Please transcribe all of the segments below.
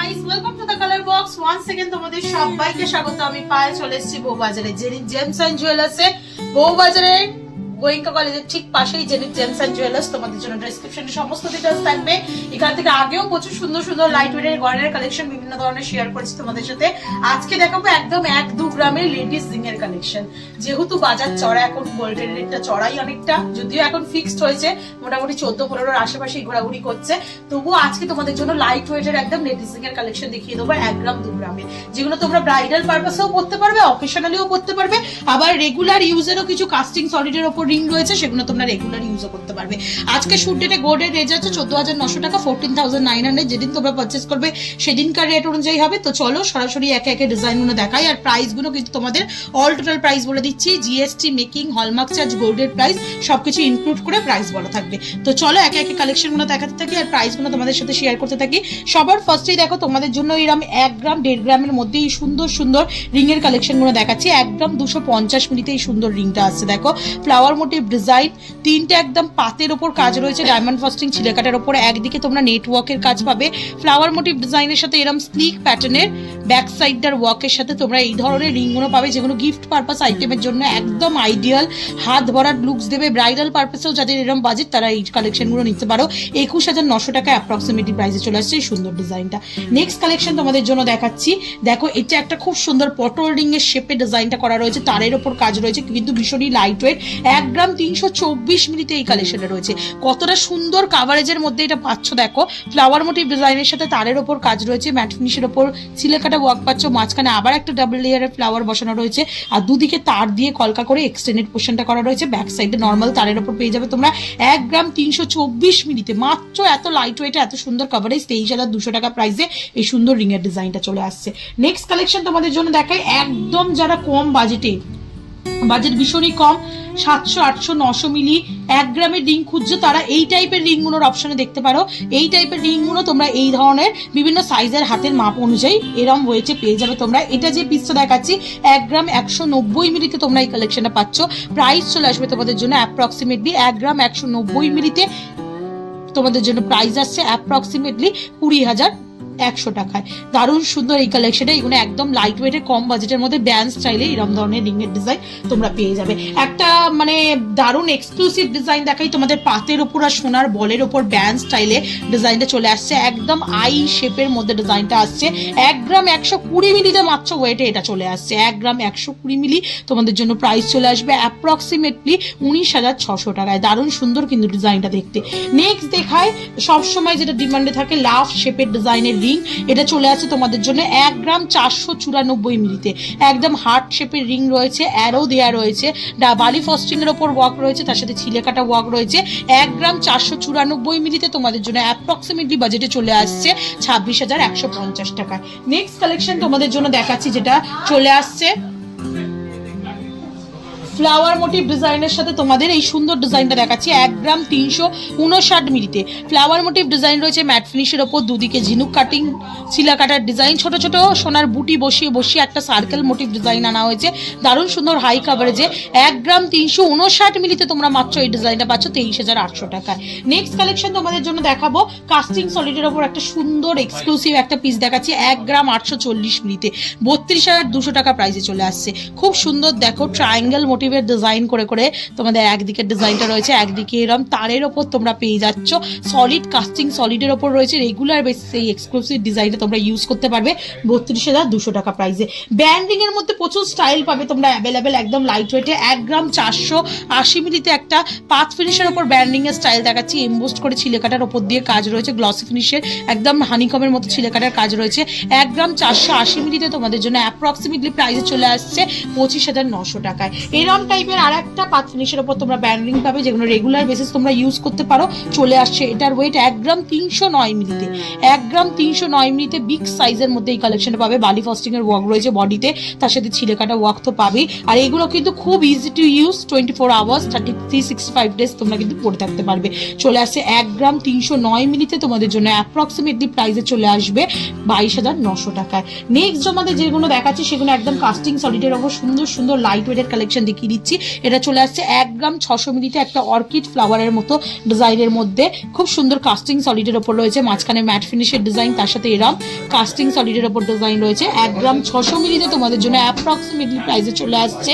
Guys, welcome to the colour box. Once second তোমাদের সবাইকে স্বাগত। আমি পায়ে চলে এসেছি বউবাজারে, জেনিথ জেমস এন্ড জুয়েলার্সে। বউবাজারে গোয়েঙ্কা কলেজের ঠিক পাশেই জেনিথ জেমস এন্ড জুয়েলার্স। তোমাদের জন্য ডেসক্রিপশনে সমস্ত ডিটেইলস থাকবে। এখান থেকে আগেও প্রচুর সুন্দর সুন্দর লাইট ওয়েটের গয়নার কালেকশন বিভিন্ন ধরনের শেয়ার করেছি তোমাদের সাথে। আজকে দেখাবো একদম 1-2 গ্রামের লেডিস রিং এর কালেকশন। যেহেতু বাজার চড়া, এখন গোল্ডের রেটটা চড়াই অনেকটা, যদিও এখন ফিক্সড হয়েছে, মোটামুটি 14-15 আশেপাশেই ঘোরাঘুরি করছে, তবুও আজকে তোমাদের জন্য লাইট ওয়েটের একদম লেডিস রিং এর কালেকশন দেখিয়ে দেবো 1 গ্রাম 2 গ্রামের, যেগুলো তোমরা ব্রাইডাল পারপাসেও পড়তে পারবে, অকেশনালিও পড়তে পারবে, আবার রেগুলার ইউজেরও কিছু কাস্টিং সলিডের উপর রিং রয়েছে, সেগুলো তোমরা রেগুলার ইউজও করতে পারবে। আজকে শুট ডেটে গোল্ডের রেট আছে 14,900 টাকা, 14,900। যেদিন তোমরা পারচেজ করবে সেদিনকার রেট অনুযায়ী হবে। তো চলো সরাসরি একে একে ডিজাইনগুলো দেখাই, আর প্রাইসগুলো কিন্তু তোমাদের অল টোটাল প্রাইস বলে দিচ্ছি। জিএসটি, মেকিং, হলমার্ক চার্জ, গোল্ডের প্রাইস সবকিছু ইনক্লুড করে প্রাইস বলা থাকবে। তো চলো একে একে কালেকশনগুলো দেখাতে থাকি আর প্রাইসগুলো তোমাদের সাথে শেয়ার করতে থাকি। সবার ফার্স্টেই দেখো তোমাদের জন্য এরকম 1 গ্রাম 1.5 গ্রামের মধ্যে এই সুন্দর সুন্দর রিং এর কালেকশনগুলো দেখাচ্ছি। 1 গ্রাম 250 মিলিতে এই সুন্দর রিংটা আসছে। দেখো ফ্লাওয়ার মোটিভ ডিজাইন, তিনটে একদম পাতের ওপর কাজ রয়েছে, ডায়মন্ড ফাস্টিং ছিলেকাটার ওপর। একদিকে তোমরা নেটওয়ার্কের কাজ পাবে ফ্লাওয়ার মোটিভ ডিজাইনের সাথে, এরকম স্লিক প্যাটার্নের ব্যাক সাইডটার ওয়ার্কের সাথে তোমরা এই ধরনের রিংগুলো পাবে, যেগুলো গিফট পারপাস আইটেমের জন্য একদম আইডিয়াল, হাত ভরার লুকস দেবে। ব্রাইডাল পারপাসেও যাদের এরকম বাজেট তারা এই কালেকশনগুলো নিতে পারো। 21,900 টাকা অ্যাপ্রক্সিমেটলি প্রাইসে চলে আসছে এই সুন্দর ডিজাইনটা। নেক্সট কালেকশন তোমাদের জন্য দেখাচ্ছি। দেখো এটা একটা খুব সুন্দর পটল রিং এর শেপে ডিজাইনটা করা রয়েছে, তারের ওপর কাজ রয়েছে, কিন্তু ভীষণই লাইট ওয়েট। 1 গ্রাম 324 মিলিতে এই কালেকশনটা রয়েছে। কতটা সুন্দর কাভারেজের মধ্যে এটা পাচ্ছ। দেখো ফ্লাওয়ার মোটিভ ডিজাইনের সাথে তারের ওপর কাজ রয়েছে, ম্যাট ফিনিশের ওপর সিলেকাটা ওয়ার্ক পাচ্ছ, মাঝখানে আবার একটা ডাবল লেয়ারের ফ্লাওয়ার বসানো রয়েছে, আর দুদিকে তার দিয়ে কলকা করে এক্সটেন্ডেড পোর্শনটা করা রয়েছে। ব্যাক সাইডে নর্মাল তারের ওপর পেয়ে যাবে তোমরা 1 গ্রাম 324 মিলিতে, মাত্র এত লাইট ওয়েটে এত সুন্দর কাভারেজ, 23,200 টাকা প্রাইসে এই সুন্দর রিং এর ডিজাইনটা চলে আসছে। নেক্সট কালেকশন তোমাদের জন্য দেখাই, একদম যারা কম বাজেটে, বাজেট ভীষণই কম, 700, 800, 900 মিলি 1 গ্রামের রিং খুঁজছো, তারা এই টাইপের রিংগুলোর অপশনে দেখতে পারো। এই টাইপের রিংগুলো তোমরা এই ধরনের বিভিন্ন সাইজের হাতের মাপ অনুযায়ী এরম ওয়েটে পেয়ে যাবে তোমরা। এটা যে পিসটা দেখাচ্ছি 1 গ্রাম 190 মিলিতে তোমরা এই কালেকশনটা পাচ্ছ। প্রাইস চলে আসবে তোমাদের জন্য অ্যাপ্রক্সিমেটলি 1 গ্রাম 190 মিলিতে তোমাদের জন্য প্রাইস আসছে অ্যাপ্রক্সিমেটলি 20,100 টাকায়। দারুণ সুন্দর এই কালেকশনটা, এগুলো একদম লাইট ওয়েটের কম বাজেটের মধ্যে ব্যান্ড স্টাইলে এরকম ধরনের রিং এর ডিজাইন তোমরা পেয়ে যাবে। একটা মানে দারুণ এক্সক্লুসিভ ডিজাইন দেখাই তোমাদের, পাতের ওপর আর সোনার বলের ওপর ব্যান্ড স্টাইলে ডিজাইনটা চলে আসছে, একদম আই শেপের মধ্যে ডিজাইনটা আসছে। 1 গ্রাম 120 মিলিতে মাত্র ওয়েটে এটা চলে আসছে। 1 গ্রাম 120 মিলি তোমাদের জন্য প্রাইস চলে আসবে অ্যাপ্রক্সিমেটলি 19,600 টাকায়। দারুণ সুন্দর কিন্তু ডিজাইনটা দেখতে। নেক্সট দেখায় সবসময় যেটা ডিমান্ডে থাকে, লাভ শেপের ডিজাইনের রিং, এটা চলে আসছে তোমাদের জন্য 1 গ্রাম 494 মিলিতে। একদম হার্ট শেপের রিং রয়েছে, অ্যারো দেয়া রয়েছে, বালি ফস্টিং এর ওপর ওয়ার্ক রয়েছে, তার সাথে ছিলেকাটা ওয়ার্ক রয়েছে। 1 গ্রাম 494 মিলিতে তোমাদের জন্য অ্যাপ্রক্সিমেটলি বাজেটে চলে আসছে 26,150 টাকায়। নেক্সট কালেকশন তোমাদের জন্য দেখাচ্ছি, যেটা চলে আসছে ফ্লাওয়ার মোটিভ ডিজাইনের সাথে তোমাদের এই সুন্দর ডিজাইনটা দেখাচ্ছি। 1 গ্রাম 359 মিলিতে ফ্লাওয়ার মোটিভ ডিজাইন রয়েছে, ম্যাট ফিনিশের ওপর দুদিকে ঝিনুক কাটিং শিলা কাটার ডিজাইন, ছোট ছোট সোনার বুটি বসিয়ে বসিয়ে একটা সার্কেল মোটিভ ডিজাইন আনা হয়েছে, দারুণ সুন্দর হাই কাভারেজে। 1 গ্রাম 359 মিলিতে তোমরা মাত্র এই ডিজাইনটা পাচ্ছ 23,800 টাকায়। নেক্সট কালেকশন তোমাদের জন্য দেখাবো কাস্টিং সলিডের ওপর একটা সুন্দর এক্সক্লুসিভ একটা পিস দেখাচ্ছি। 1 গ্রাম 840 মিলিতে 32,200 টাকা প্রাইসে চলে আসছে। খুব সুন্দর দেখো ট্রায়াঙ্গেল মোটিভের ডিজাইন করে করে তোমাদের একদিকে ডিজাইনটা রয়েছে, একদিকে এরকম তারের ওপর তোমরা পেয়ে যাচ্ছ সলিড কাস্টিং সলিডের ওপর রয়েছে। রেগুলার বেসিসে এই এক্সক্লুসিভ ডিজাইনটা তোমরা ইউজ করতে পারবে 32,200 টাকা প্রাইসে। ব্যান্ডিং এর মধ্যে প্রচুর স্টাইল পাবে তোমরা অ্যাভেলেবেল, একদম লাইট ওয়েটে। 1 গ্রাম 480 মিলিতে একটা পাত ফিনিশের ওপর ব্যান্ডিং এর স্টাইল দেখাচ্ছি, এমবোস্ট করে ছিলেকাটার ওপর দিয়ে কাজ রয়েছে, গ্লসি ফিনিশের একদম হানিকমের মতো ছিলেকাটার কাজ রয়েছে। 1 গ্রাম 480 মিলিতে তোমাদের জন্য অ্যাপ্রক্সিমেটলি প্রাইসে চলে আসছে 25,900 টাকায়। এরকম টাইপের আর একটা পাত ফিনিশের ওপর তোমরা ব্যান্ডিং পাবে, যেগুলো রেগুলার বেসিস তোমরা ইউজ করতে পারো। চলে আসছে এটার ওয়েট 1 গ্রাম 309 মিলিতে। 1 গ্রাম 309 মিলিতে বিগ সাইজের মধ্যে এই কালেকশনটা পাবে। বালি ফস্টিং এর ওয়ার্ক রয়েছে বডিতে, তার সাথে ছিলেকাটা ওয়ার্ক তো পাবেই। আর এগুলো কিন্তু খুব easy to use, 24 hours 365 days তোমরা কিন্তু পরে থাকতে পারবে। চলে আসছে 1 গ্রাম 309 মিলিতে তোমাদের জন্য অ্যাপ্রক্সিমেটলি প্রাইসে চলে আসবে 22,900 টাকায়। নেক্সট আমাদের যেগুলো দেখাচ্ছি সেগুলো একদম কাস্টিং সলিডের ওপর সুন্দর সুন্দর লাইট ওয়েটের কালেকশন দেখিয়ে দেখিয়ে দিচ্ছি। এটা চলে আসছে 1 গ্রাম 600 মিলিতে একটা অর্কিড ফ্লাওয়ারের মতো ডিজাইনের মধ্যে, খুব সুন্দর কাস্টিং সলিডের ওপর রয়েছে, মাঝখানে ম্যাট ফিনিশের ডিজাইন, তার সাথে এরম কাস্টিং সলিডের ওপর ডিজাইন রয়েছে। 1 গ্রাম 600 মিলিতে তোমাদের জন্য অ্যাপ্রক্সিমেটলি প্রাইসে চলে আসছে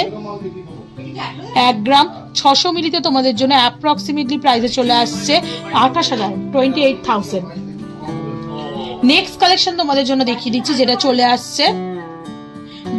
1 গ্রাম 600 মিলিতে তোমাদের জন্য অ্যাপ্রক্সিমেটলি প্রাইসে চলে আসছে 28,000, 28,000। নেক্সট কালেকশন তোমাদের জন্য দেখিয়ে দিচ্ছি, যেটা চলে আসছে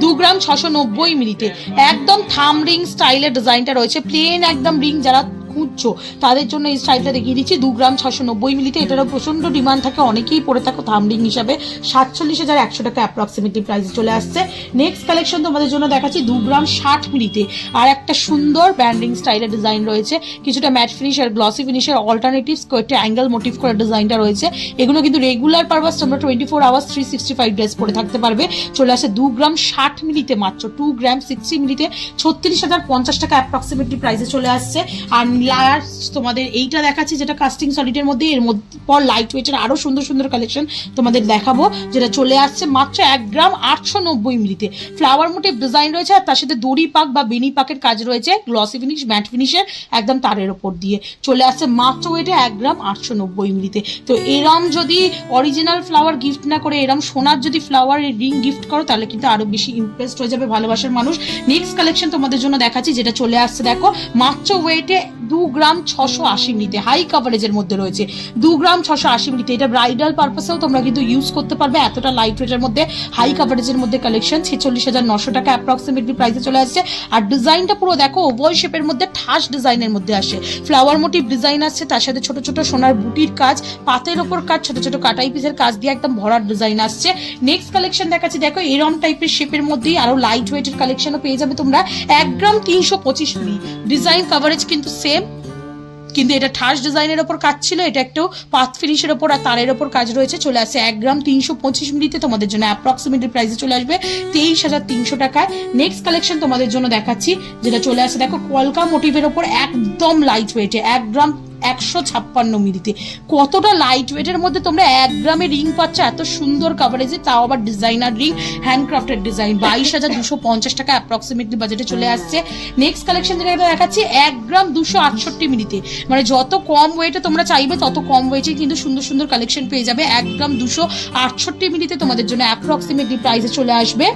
2 গ্রাম 690 মিলিতে, একদম থাম রিং স্টাইলের ডিজাইনটা রয়েছে, প্লেন একদম রিং যারা খুঁজছো তাদের জন্য এই স্টাইলটা দেখিয়ে দিচ্ছি। 2 গ্রাম 690 মিলিতে এটারও প্রচন্ড ডিমান্ড থাকে, অনেকেই পরে থাকো থাম রিং হিসাবে। 47,100 টাকা অ্যাপ্রক্সিমেটলি প্রাইসে চলে আসছে। নেক্সট কালেকশন তোমাদের জন্য দেখাচ্ছি 2 গ্রাম 60 মিলিতে, আর একটা সুন্দর ব্যান্ডিং স্টাইলের ডিজাইন রয়েছে, কিছুটা ম্যাট ফিনিশ আর গ্লসি ফিনিশের অল্টারনেটিভস কয়েকটা অ্যাঙ্গেল মোটিভ করা ডিজাইনটা রয়েছে। এগুলো কিন্তু রেগুলার পারপাস তোমরা 24 আওয়ার্স 365 ডেজ পরে থাকতে পারবে। চলে আসে 2 গ্রাম 60 মিলিতে, মাত্র 2 গ্রাম 60 মিলিতে 36,050 টাকা অ্যাপ্রক্সিমেটলি প্রাইসে চলে আসছে। আর লাস্ট তোমাদের এইটা দেখাচ্ছি যেটা কাস্টিং সলিডের মধ্যে, এর মধ্যে পর লাইট ওয়েটের আরো সুন্দর সুন্দর কালেকশন তোমাদের দেখাবো, যেটা চলে আসছে মাত্র 1 গ্রাম 890 মিলিতে। ফ্লাওয়ার মোটিভ ডিজাইন রয়েছে আর তার সাথে দড়ি পাক বা বেনি পাকের কাজ রয়েছে, গ্লসি ফিনিশ ম্যাট ফিনিশের একদম তারের ওপর দিয়ে। চলে আসছে মাত্র ওয়েটে 1 গ্রাম 890 মিলিতে। তো এরম যদি অরিজিনাল ফ্লাওয়ার গিফট না করে এরম সোনার যদি ফ্লাওয়ার রিং গিফট করো তাহলে কিন্তু আরো বেশি ইমপ্রেসড হয়ে যাবে ভালোবাসার মানুষ। নেক্সট কালেকশন তোমাদের জন্য দেখাচ্ছি, যেটা চলে আসছে দেখো মাত্র ওয়েটে 2 গ্রাম 680 মিলিতে, হাই কাভারেজের মধ্যে রয়েছে 2 গ্রাম 680 মিলিতে। এটা ব্রাইডাল পারপাসেও তোমরা কিন্তু ইউজ করতে পারবে, এতটা লাইট ওয়েটের মধ্যে হাই কাভারেজের মধ্যে কালেকশন। 46,900 টাকা অ্যাপ্রক্সিমেটলি প্রাইসে চলে আসছে। আর ডিজাইনটা পুরো দেখো ওভাল শেপের মধ্যে ঠাস ডিজাইনের মধ্যে আসে, ফ্লাওয়ার মোটিভ ডিজাইন আসছে, তার সাথে ছোট ছোট সোনার বুটির কাজ, পাতের ওপর কাজ, ছোট ছোট কাটাই পিসের কাজ দিয়ে একদম ভরার ডিজাইন আসছে। নেক্সট কালেকশন দেখাচ্ছি দেখো এরম টাইপের শেপের মধ্যেই আরো লাইট ওয়েটের কালেকশনও পেয়ে যাবে তোমরা। 1 গ্রাম 325 মিলি, ডিজাইন কাভারেজ কিন্তু সেম, কিন্তু এটা ঠাস ডিজাইনের ওপর কাজ ছিল, এটা একটু পাত ফিনিশের ওপর আর তারের ওপর কাজ রয়েছে। চলে আসছে 1 গ্রাম 325 মিলিতে, তোমাদের জন্য অ্যাপ্রক্সিমেটলি প্রাইসে চলে আসবে 23,300 টাকায়। নেক্সট কালেকশন তোমাদের জন্য দেখাচ্ছি, যেটা চলে আসছে দেখো কলকা মোটিভের ওপর একদম লাইট ওয়েটে 1 গ্রাম 156 মিলিতে। কতটা লাইট ওয়েটের মধ্যে তোমরা 1 গ্রামে রিং পাচ্ছ এত সুন্দর কাভারেজে, তাও আবার ডিজাইনার রিং, হ্যান্ডক্রাফটেড ডিজাইন। 22,250 টাকা অ্যাপ্রক্সিমেটলি বাজেটে চলে আসছে। নেক্সট কালেকশন যেটা দেখাচ্ছি 1 গ্রাম 268 মিলিতে, মানে যত কম ওয়েটে তোমরা চাইবে তত কম ওয়েটে কিন্তু সুন্দর সুন্দর কালেকশন পেয়ে যাবে। 1 গ্রাম 268 মিলিতে তোমাদের জন্য অ্যাপ্রক্সিমেটলি প্রাইসে চলে আসবে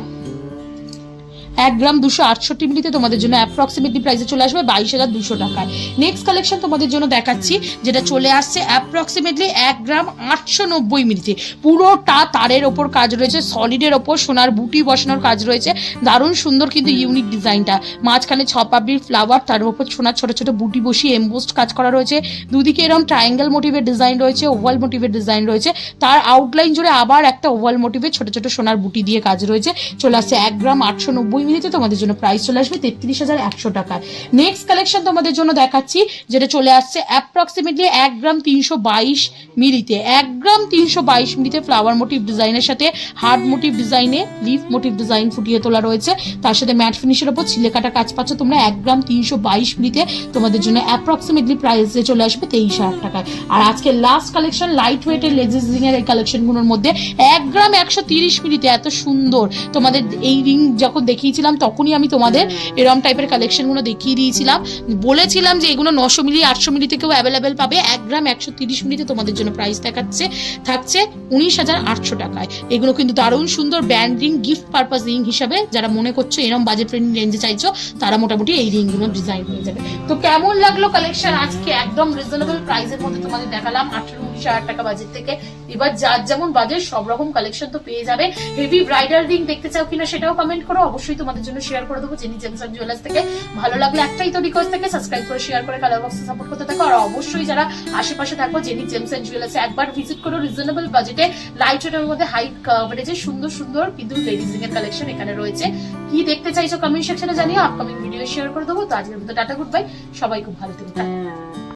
1 গ্রাম 268 মিলিতে তোমাদের জন্য অ্যাপ্রক্সিমেটলি প্রাইসে চলে আসবে 22,200 টাকায়। নেক্সট কালেকশন তোমাদের জন্য দেখাচ্ছি, যেটা চলে আসছে অ্যাপ্রক্সিমেটলি 1 গ্রাম 890 মিলিতে, পুরোটা তারের ওপর কাজ রয়েছে, সলিডের ওপর সোনার বুটি বসানোর কাজ রয়েছে, দারুণ সুন্দর কিন্তু ইউনিক ডিজাইনটা। মাঝখানে 6 পাপড়ির ফ্লাওয়ার, তার উপর সোনার ছোট ছোট বুটি বসিয়ে এমবোস্ট কাজ করা রয়েছে, দুদিকে এরকম ট্রায়াঙ্গেল মোটিভের ডিজাইন রয়েছে, ওভাল মোটিভের ডিজাইন রয়েছে, তার আউটলাইন জুড়ে আবার একটা ওভাল মোটিভের ছোট ছোট সোনার বুটি দিয়ে কাজ রয়েছে। চলে আসছে 1 গ্রাম 890 মিলিতে, তোমাদের জন্য প্রাইস চলে আসবে 33,100 টাকায়। নেক্সট কালেকশন তোমাদের জন্য দেখাচ্ছি, যেটা চলে আসছে অ্যাপ্রক্সিমেটলি 1 গ্রাম 322 মিলিতে। 1 গ্রাম 322 মিলিতে ফ্লাওয়ার মোটিভ ডিজাইনের সাথে হার্ড মোটিভ ডিজাইনে লিফ মোটিভ ডিজাইন ফুটিয়ে তোলা রয়েছে, তার সাথে ম্যাট ফিনিশের উপর ছিলে কাটা কাজ পাচ্ছ তোমরা। 1 গ্রাম 322 মিলিতে তোমাদের জন্য অ্যাপ্রক্সিমেটলি প্রাইসে চলে আসবে 23,000 টাকায়। আর আজকে লাস্ট কালেকশন লাইট ওয়েটের লেজিজিং এর এই কালেকশনগুলোর মধ্যে 1 গ্রাম 130 মিলিতে এত সুন্দর, তোমাদের এই রিং যখন দেখিয়েছিলাম তখনই আমি তোমাদের এরম টাইপের কালেকশনগুলো দেখিয়ে দিয়েছিলাম, বলেছিলাম যে এগুলো 900 মিলি 800 মিলি থেকেও অ্যাভেলেবেল পাবে। 1 গ্রাম 130 মিলিতে তোমাদের জন্য প্রাইস থাকছে 19,800 টাকায়। এগুলো কিন্তু দারুণ সুন্দর band ring, gift purpose ring হিসাবে যারা মনে করছো এরম বাজেট ফ্রেন্ডলি রেঞ্জে চাইছো তারা মোটামুটি এই রিংগুলো ডিজাইন হয়ে যাবে। তো কেমন লাগলো কালেকশন আজকে? একদম রিজনেবল প্রাইসের মধ্যে তোমাদের দেখালাম 18-19,000 টাকা বাজেট থেকে। এবার যার যেমন বাজেট সব রকম কালেকশন তো পেয়ে যাবে। হেভি ব্রাইডাল রিং দেখতে চাও কিনা সেটাও কমেন্ট করো, অবশ্যই তোমাদের জন্য শেয়ার করে দেবো জেনি জেমস এন্ড জুয়েলার্স থেকে। ভালো লাগলে একটাই তো রিকোয়েস্ট থেকে সাবস্ক্রাইব করে শেয়ার করে কালার বক্সে সাপোর্ট করতে থাকো। আর অবশ্যই যারা আশেপাশে থাকো জেনি জেমস এন্ড জুয়েলার্সে একবার ভিজিট করো। রিজনেবল বাজেটে লাইট ওয়েটের মধ্যে হাই কাভারেজে সুন্দর সুন্দর কিন্তু লেডিস রিং এর কালেকশন এখানে রয়েছে। কি দেখতে চাইছো কমেন্ট সেকশনে জানিও, আপকামিং ভিডিও শেয়ার করে দেবো। তো আজকের মতো টাটা, গুড বাই, সবাই খুব ভালো থাকবে।